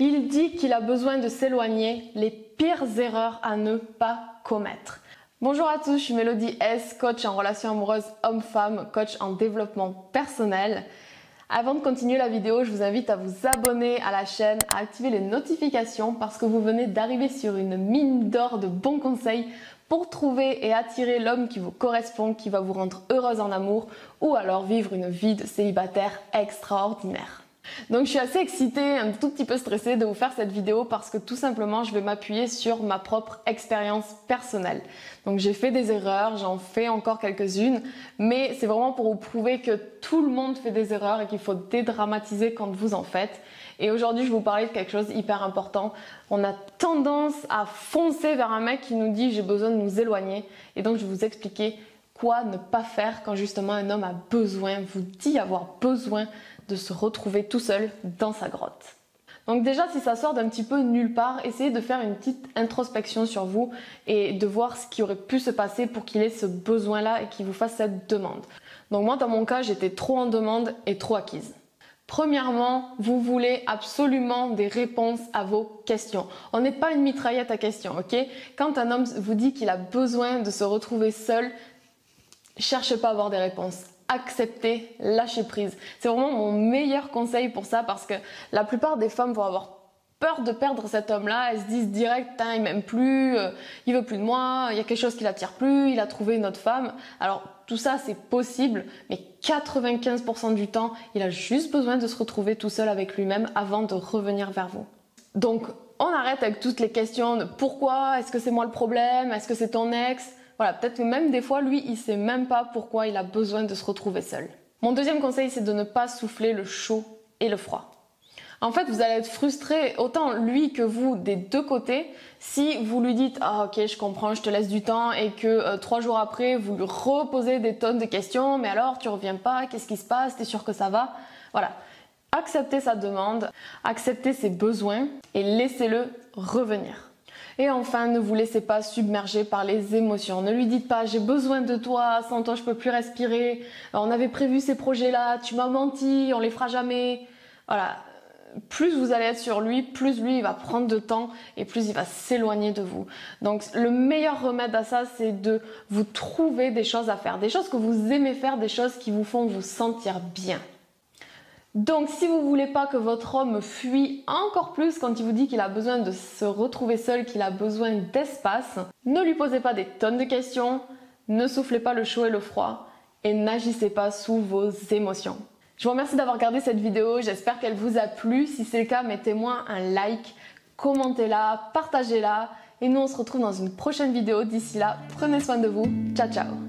Il dit qu'il a besoin de s'éloigner, les pires erreurs à ne pas commettre. Bonjour à tous, je suis Mélodie S, coach en relations amoureuses homme-femme, coach en développement personnel. Avant de continuer la vidéo, je vous invite à vous abonner à la chaîne, à activer les notifications parce que vous venez d'arriver sur une mine d'or de bons conseils pour trouver et attirer l'homme qui vous correspond, qui va vous rendre heureuse en amour ou alors vivre une vie de célibataire extraordinaire. Donc je suis assez excitée, un tout petit peu stressée de vous faire cette vidéo parce que tout simplement je vais m'appuyer sur ma propre expérience personnelle. Donc j'ai fait des erreurs, j'en fais encore quelques-unes, mais c'est vraiment pour vous prouver que tout le monde fait des erreurs et qu'il faut dédramatiser quand vous en faites. Et aujourd'hui je vais vous parler de quelque chose d'hyper important. On a tendance à foncer vers un mec qui nous dit j'ai besoin de nous éloigner et donc je vais vous expliquer quoi ne pas faire quand justement un homme a besoin, vous dit avoir besoin de se retrouver tout seul dans sa grotte. Donc déjà, si ça sort d'un petit peu nulle part, essayez de faire une petite introspection sur vous et de voir ce qui aurait pu se passer pour qu'il ait ce besoin-là et qu'il vous fasse cette demande. Donc moi, dans mon cas, j'étais trop en demande et trop acquise. Premièrement, vous voulez absolument des réponses à vos questions. On n'est pas une mitraillette à questions, ok? Quand un homme vous dit qu'il a besoin de se retrouver seul, cherchez pas à avoir des réponses. Acceptez, lâchez prise. C'est vraiment mon meilleur conseil pour ça parce que la plupart des femmes vont avoir peur de perdre cet homme-là. Elles se disent direct, il m'aime plus, il veut plus de moi, il y a quelque chose qui l'attire plus, il a trouvé une autre femme. Alors tout ça c'est possible, mais 95% du temps, il a juste besoin de se retrouver tout seul avec lui-même avant de revenir vers vous. Donc on arrête avec toutes les questions de pourquoi, est-ce que c'est moi le problème, est-ce que c'est ton ex? Voilà, peut-être que même des fois, lui, il sait même pas pourquoi il a besoin de se retrouver seul. Mon deuxième conseil, c'est de ne pas souffler le chaud et le froid. En fait, vous allez être frustré, autant lui que vous, des deux côtés, si vous lui dites « Ah ok, je comprends, je te laisse du temps » et que 3 jours après, vous lui reposez des tonnes de questions « Mais alors, tu reviens pas, qu'est-ce qui se passe, t'es sûr que ça va ?» Voilà. Acceptez sa demande, acceptez ses besoins et laissez-le revenir. Et enfin, ne vous laissez pas submerger par les émotions. Ne lui dites pas « j'ai besoin de toi, sans toi je peux plus respirer, on avait prévu ces projets-là, tu m'as menti, on les fera jamais ». Voilà, plus vous allez être sur lui, plus lui il va prendre de temps et plus il va s'éloigner de vous. Donc le meilleur remède à ça, c'est de vous trouver des choses à faire, des choses que vous aimez faire, des choses qui vous font vous sentir bien. Donc si vous voulez pas que votre homme fuit encore plus quand il vous dit qu'il a besoin de se retrouver seul, qu'il a besoin d'espace, ne lui posez pas des tonnes de questions, ne soufflez pas le chaud et le froid et n'agissez pas sous vos émotions. Je vous remercie d'avoir regardé cette vidéo, j'espère qu'elle vous a plu. Si c'est le cas, mettez-moi un like, commentez-la, partagez-la et nous on se retrouve dans une prochaine vidéo. D'ici là, prenez soin de vous, ciao ciao.